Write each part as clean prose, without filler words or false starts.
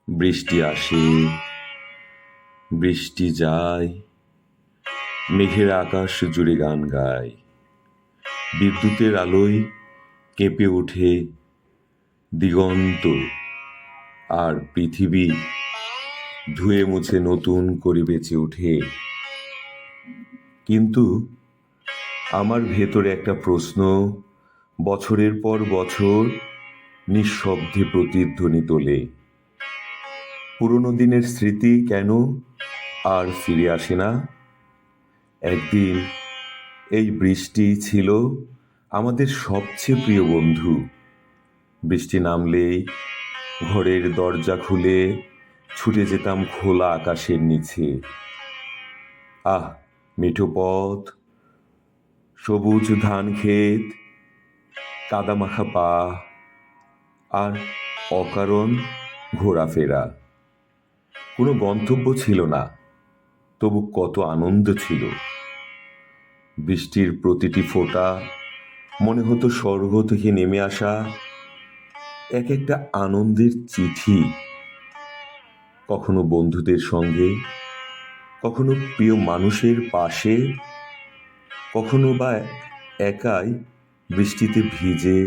বৃষ্টি আসে, বৃষ্টি যায়, মেঘের আকাশ জুড়ে গান গায়। বিদ্যুতের আলোয় কেঁপে ওঠে দিগন্ত, আর পৃথিবী ধুয়ে মুছে নতুন করে বেঁচে ওঠে। কিন্তু আমার ভেতরে একটা প্রশ্ন বছরের পর বছর নিঃশব্দে প্রতিধ্বনি তোলে। পুরনো দিনের স্মৃতি কেন আর ফিরে আসে না? একদিন এই বৃষ্টি ছিল আমাদের সবচেয়ে প্রিয় বন্ধু। বৃষ্টি নামলেই ঘরের দরজা খুলে ছুটে যেতাম খোলা আকাশের নিচে। আহ, মিঠো পথ, সবুজ ধান ক্ষেত, কাদামাখা পা, আর অকারণ ঘোরাফেরা। কোনো গন্তব্য ছিল না, তবু কত আনন্দ ছিল। বৃষ্টির প্রতিটি ফোঁটা মনে হতো স্বর্গ থেকে নেমে আসা এক একটা আনন্দের চিঠি। কখনো বন্ধুদের সঙ্গে, কখনো প্রিয় মানুষের পাশে, কখনো বা একাই বৃষ্টিতে ভিজে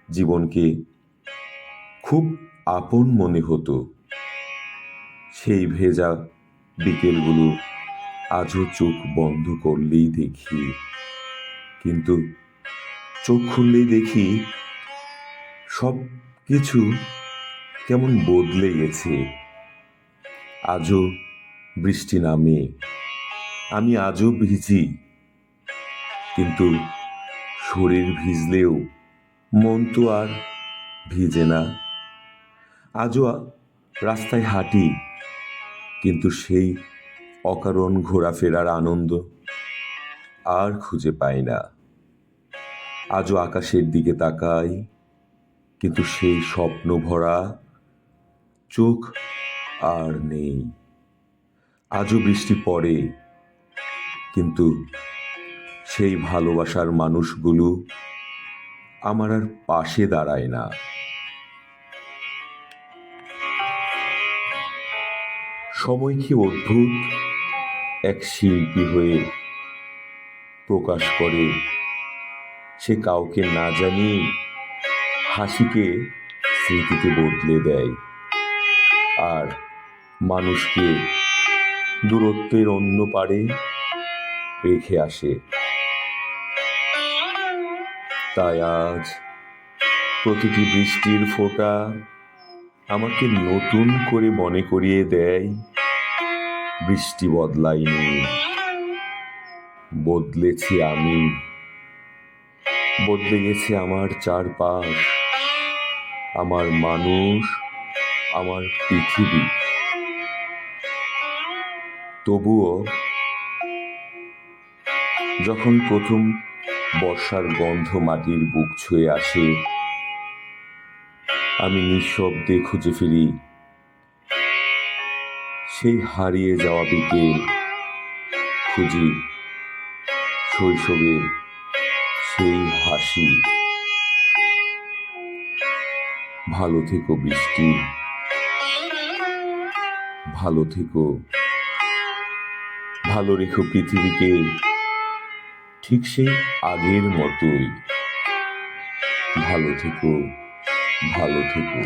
জীবনকে খুব আপন মনে হতো। সেই ভেজা বিকেলগুলো আজও চোখ বন্ধ করলেই দেখি, কিন্তু চোখ খুললেই দেখি সব কিছু কেমন বদলে গেছে। আজও বৃষ্টি নামে, আমি আজও ভিজি, কিন্তু শরীর ভিজলেও মন তো আর ভিজে না। আজও রাস্তায় হাঁটি, কিন্তু সেই অকারণ ঘোরাফেরার আনন্দ আর খুঁজে পাই না। আজও আকাশের দিকে তাকাই, কিন্তু সেই স্বপ্ন ভরা চোখ আর নেই। আজও বৃষ্টি পড়ে, কিন্তু সেই ভালোবাসার মানুষগুলো আমার আর পাশে দাঁড়ায় না। সময় কি অদ্ভুত এক শিল্পী হয়ে প্রকাশ করে। সে কাউকে না জানিয়ে হাসিকে স্মৃতিতে বদলে দেয়, আর মানুষকে দূরত্বের অন্য পারে রেখে আসে। তাই আজ প্রতিটি বৃষ্টির ফোঁটা আমাকে নতুন করে মনে করিয়ে দেয়, বৃষ্টি বদলায়নি, বদলেছি আমি। বদলে গেছে আমার চারপাশ, আমার মানুষ, আমার পৃথিবী। তবুও যখন প্রথম বর্ষার গন্ধ মাটির বুক ছুঁয়ে আসে, আমি নিঃশব্দে খুঁজে ফিরি সেই হারিয়ে যাওয়া বিকেল। খুঁজি শৈশবের সেই হাসি। ভালো থেকো বৃষ্টি, ভালো থেকো, ভালো রেখো পৃথিবীকে ঠিক সেই আগের মতোই। ভালো থেকো, ভালো থেকো।